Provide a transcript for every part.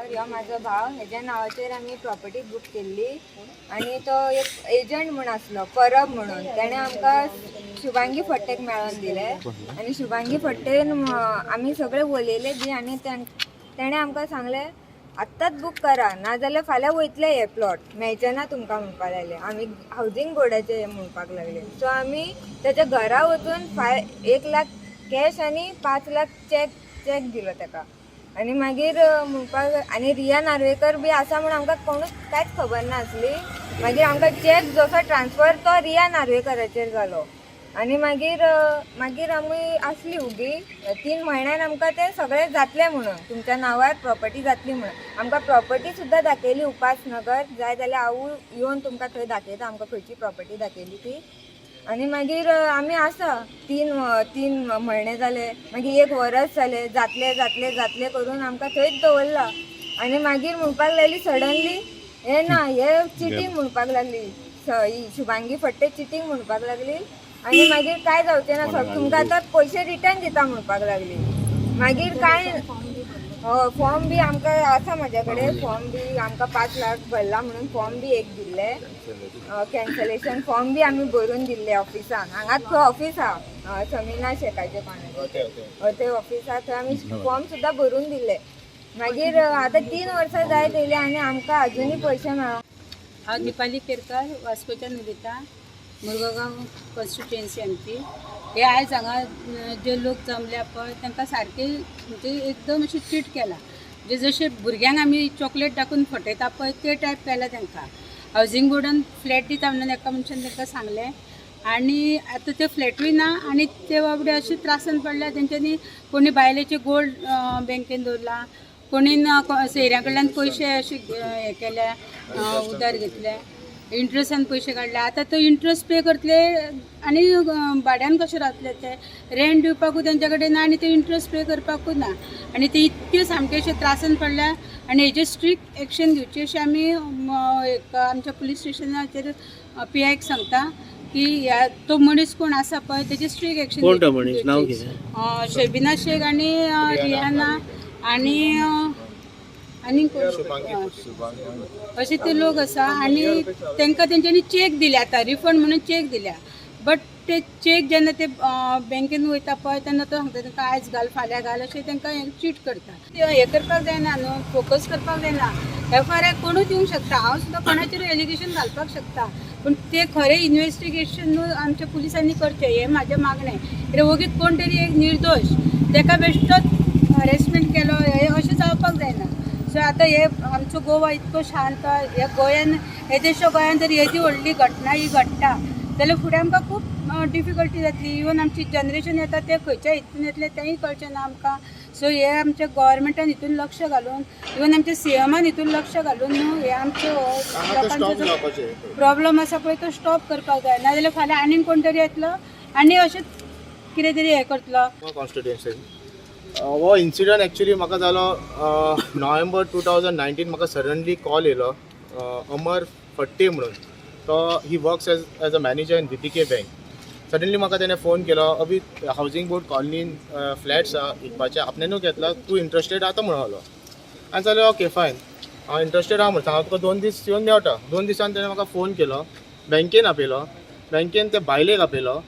ह्यो माझो भाव हेज्या नांवाचेर आमी प्रॉपर्टी बूक केल्ली आनी तो एक एजंट म्हूण आसलो परब म्हणून तेणें आमकां शुभांगी फट्टेक मेळोन दिले आनी शुभांगी फट्टेन आमी सगळे उलयले बी आनी तेणें आमकां सांगलें आत्ताच बूक करा नाजाल्यार फाल्यां वयतले हे प्लॉट मेळचे ना तुमकां म्हणपाक लागले. आमी हावजींग बोर्डाचे म्हणपाक लागले. सो आमी तेच्या घरा वचून 1 लाख कॅश आनी 5 लाख चॅक दिलो तेका आनी मागीर म्हणपाक आनी रिया नार्वेकर बी आसा म्हूण आमकां कोणूच कांयच खबर नासली. मागीर आमकां चॅक जसो ट्रान्सफर तो रिया नार्वेकराचेर जालो आनी मागीर आमी आसली उगी 3 म्हयन्यान आमकां तें सगळें जातलें म्हणून तुमच्या नांवार प्रॉपर्टी जातली म्हणून आमकां प्रॉपर्टी सुद्दां दाखयली उपासनगर. जाय जाल्यार हांव येवन तुमकां थंय दाखयता आमकां खंयची प्रॉपर्टी दाखयली ती. आनी मागीर आमी आसा 3 म्हयने जाले मागीर 1 वर्स जालें जातले करून आमकां थंयच दवरला आनी मागीर म्हणपाक लागली सडनली हे ना हे चिटींग म्हणपाक लागली. शुभांगी फट्टे चिटींग म्हणपाक लागली आनी मागीर काय जावचें ना सर तुमकां आतां पयशे रिटर्न दिता म्हणपाक लागली. मागीर काय फॉर्म बी आमकां आसा म्हाज्या कडेन फॉर्म बी आमकां 5 लाख भरला म्हणून फॉर्म बी एक दिल्ले कॅन्सलेशन फॉर्म बी आमी भरून दिल्ले ऑफिसान. हांगाच खंय ऑफिस आहा समिना शेकाचे कोणाचे ते ऑफिसाक थंय आमी फॉर्म सुद्दां भरून दिल्ले. मागीर आतां 3 वर्सां जायत येयली आनी आमकां अजुनूय पयशे मेळोंक. हांव दिपाली केरकर वास्कोच्यान उलयतां मुरगांव कॉन्स्टिट्युएन्सी आमची. हे आयज हांगा जे लोक जमल्या पळय तांकां सारके म्हणजे एकदम अशें चीट केला. म्हणजे जशे भुरग्यांक आमी चॉकलेट दाखोवन फटयता पळय ते टायप केला तांकां. हावजींग बोर्डान फ्लॅट दिता म्हणून एका मनशान तांकां सांगलें आनी आतां ते फ्लॅटूय ना आनी ते बाबडे अशे त्रासान पडल्या. तेंच्यांनी कोणी बायलेचे गोल्ड बँकेन दवरला कोणीन सोयऱ्यां कडल्यान पयशे अशे हे केल्या उधार घेतले इंट्रस्टान पयशे काडले. आतां तो इंट्रस्ट पे करतले आनी भाड्यान कशें रावतले ते रेंट दिवपाकूय तेंच्या कडेन ना आनी ते इंट्रस्ट पे करपाकूच ना आनी ते इतके सामके अशे त्रासान पडल्या आनी हेजेर स्ट्रिक्ट एक्शन घेवची अशी आमी आमच्या पुलीस स्टेशनाचेर PIक सांगता की तो मनीस कोण आसा पळय तेजेर स्ट्रिक्ट एक्शन. शेबिना शेख आनी रियाना आनी अशे ते लोक आसा आनी तांकां तेंच्यांनी चॅक दिल्या आतां रिफंड म्हणून चॅक दिल्या. बट ते चॅक जेन्ना ते बँकेन वयता पळय तेन्ना तो सांगता तांकां आयज घाल फाल्यां घाल अशें तांकां चीट करता. हे करपाक जायना न्हू फोकस करपाक जायना. FIR कोणूच येवंक शकता हांव सुद्दां कोणाचेर एलिगेशन घालपाक शकता पूण ते खरें इन्वेस्टिगेशन न्हू आमच्या पुलिसांनी करचें हें म्हाजें मागणें. कित्याक वगीत कोण तरी एक निर्दोश ताका बेश्टोच हरेसमेंट केलो हे अशें जावपाक जायना. सो आतां हे आमचो गोवा इतको शांत ह्या गोंयान हे देशा गोंयान जर येदी व्हडली घटना ही घडटा जाल्यार फुडें आमकां खूब डिफिकल्टी जातली. इवन आमची जनरेशन येता ते खंयच्या हितून येतले तेंय कळचें ना आमकां. सो हे आमच्या गव्हर्मेंटान हितून लक्ष घालून इवन आमच्या CMान हितून लक्ष घालून न्हू हे आमचो लोकांचो जो प्रॉब्लम आसा पळय तो स्टॉप करपाक जाय नाजाल्यार फाल्यां आनीक कोण तरी येतलो आनी अशेंच कितें तरी हें करतलो. हो इन्सिडंट एक्चुअली म्हाका जालो नोव्हेंबर 2019. म्हाका सडनली कॉल येयलो अमर फट्टे म्हणून तो he works as a manager in BPK bank. Suddenly म्हाका तेणें फोन केलो अभी हावजींग बोर्ड कॉलनीन फ्लॅट्स आहा विकपाचे आपणेनूच घेतला तूं इंट्रस्टेड आहा म्हणलो. हांवें जालें ओके फायन हांव इंट्रस्टेड आहा म्हणटा हांव तुका 2 दीस येवन मेळटा. 2 दिसान तेणें म्हाका फोन केलो बँकेन आपयलो बँकेन ते बायलेक आपयलो.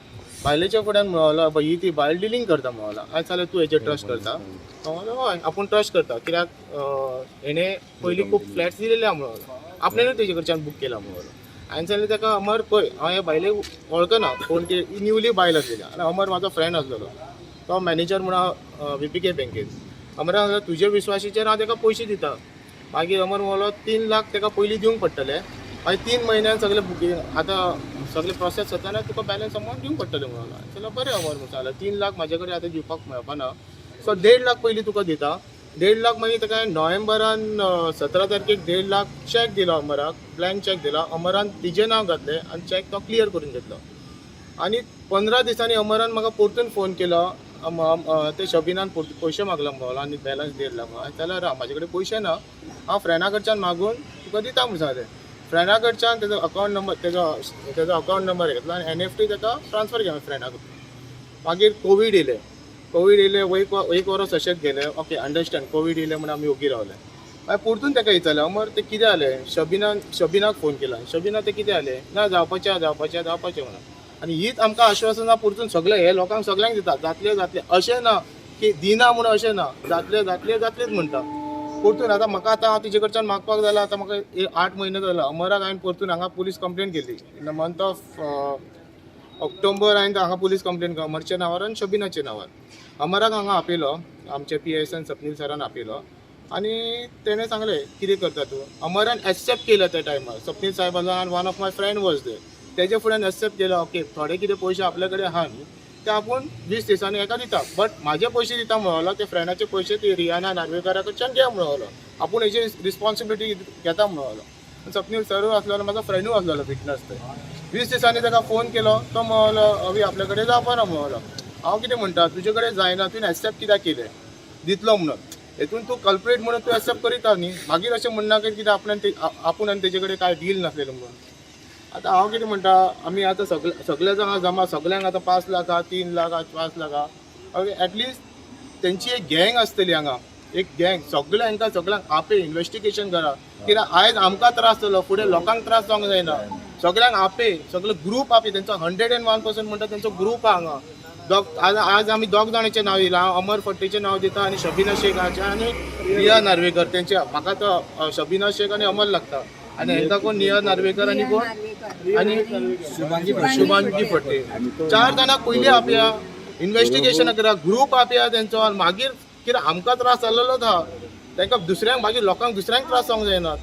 बायलेच्या फुड्यान म्हणलो ही ती बायल डिलींग करता म्हणलो. हांवें जाल्यार तूं हेचेर ट्रस्ट करता हांव म्हणलो हय आपूण ट्रस्ट करता कित्याक हेणें पयलीं खूब फ्लॅट्स दिलेले आहा म्हणलो आपणेनूच तेजे कडच्यान बूक केला म्हणलो. हांवें जाल्यार ताका अमर पळय हांव हे बायलेक वळखना कोण ती न्यूली बायल आसलेली आनी अमर म्हाजो फ्रेंड आसलेलो तो मॅनेजर म्हणून BPK बँकेन. अमरान सांगलें तुजे विश्वासाचेर हांव ताका पयशे दिता. मागीर अमर म्हणलो 3 लाख ताका पयलीं दिवंक पडटले मागीर 3 म्हयन्यान सगळें बुकींग आतां सगळें प्रोसेस जाता तुका बॅलन्स अमावंट दिवंक पडटलें म्हणून. जाल्यार बरें अमर म्हणून जाल्यार 3 लाख म्हाजे कडेन आतां दिवपाक मेळपाना सो 1.5 लाख पयलीं तुका दिता. 1.5 लाख मागीर ताका नोव्हेंबरान 17 तारखेक 1.5 लाख चॅक दिलो अमराक ब्लँक चॅक दिलो. अमरान तिजें नांव घातलें आनी चॅक तो क्लियर करून घेतलो. आनी 15 दिसांनी अमरान म्हाका परतून फोन केलो ते शबिनान पयशे मागला म्हणलो आनी बॅलन्स 1.5 लाख. जाल्यार म्हाजे कडेन पयशे ना हांव फ्रेंडा कडच्यान मागून तुका दिता म्हणून सांगलें. फ्रेंडा कडच्यान तेजो अकावंट नंबर तेजो अकावंट नंबर घेतलो आनी NFT ताका ट्रान्सफर केलो फ्रेंडा कडून. मागीर कोवीड येयलें 1 वर्स अशेंच गेलें. ओके अंडरस्टँड कोवीड येयलें म्हणून आमी ओगी रावले. मागीर परतून ताका विचारलें अमर ते कितें जालें शबिनाक फोन केला शबिना ते कितें जालें ना जावपाचें म्हणून आनी हीच आमकां आश्वासनां परतून सगळे हे लोकांक सगळ्यांक दितात जातलें अशें ना की दिना म्हणून अशें ना जातलेंच म्हणटा परतून आतां म्हाका हांव तिचे कडच्यान मागपाक जाला आतां म्हाका 8 म्हयने जाला अमराक हांवें परतून हांगा पुलीस कंप्लेंट केली in the month of October हांवें हांगा पुलीस कंप्लेंट अमरच्या नांवार आनी शबिनाच्या नांवार अमराक हांगा आपयलो आमचे PSN सपनील सरान आपयलो आनी तेणें सांगलें कितें करता तूं अमरान एक्सेप्ट केलं त्या टायमार सपनील साहेबान one of my friend was there तेजे फुड्यान एक्सेप्ट केलो ओके थोडे कितें पयशे आपल्या कडेन आहा न्ही ते आपूण 20 दिसांनी एका दिता बट म्हाजे पयशे दिता म्हणलो ते फ्रेंडाचे पयशे ती रियाना नार्वेकारा कडच्यान घे म्हणलो आपूण हेजी रिस्पॉन्सिबिलिटी घेता म्हणलो सपनील सरूय आसलेलो म्हाजो फ्रेंडूय आसलेलो फिटनस ते 20 दिसांनी ताका फोन केलो तो म्हणलो अवी आपल्या कडेन जावपा ना म्हणलो हांव कितें म्हणटा तुजे कडेन जायना तुवें एक्सेप्ट कित्याक केलें दितलो म्हणून हेतून तूं कल्प्रेट म्हणून तूं एक्सेप्ट करीता न्ही मागीर अशें म्हणना की कितें आपूण आनी तेजे कडेन कांय डील नासलेलो म्हणून आतां हांव कितें म्हणटा आमी आतां सगळे जाणां जमा सगळ्यांक आतां 5 लाख 3 लाख 5 लाख ओके एटलिस्ट तेंची एक गँग आसतली हांगा एक गँग सगळ्यांक आपे इन्वेस्टिगेशन करा कित्याक आयज आमकां त्रास जालो फुडें लोकांक त्रास जावंक जायना सगळ्यांक आपे सगळे ग्रूप आपे तेंचो 101% म्हणटा तेंचो ग्रूप आहा हांगा आज आमी दोग जाणांचें नांव दिलां हांव अमर फट्टेचें नांव दिता आनी शबिना शेख हाचें आनी रिया नार्वेकर तेंचे म्हाका तो शबिना शेख आनी अमर लागता आनी हेंका कोण निया नार्वेकर आनी कोण आनी शुभांगी फट्टे 4 जाणांक पयलीं आपया इन्वेस्टिगेशन करा ग्रूप आपया तेंचो आनी मागीर कितें आमकां त्रास जाल्लोच आहा तांकां दुसऱ्यांक मागीर लोकांक दुसऱ्यांक त्रास जावंक जायना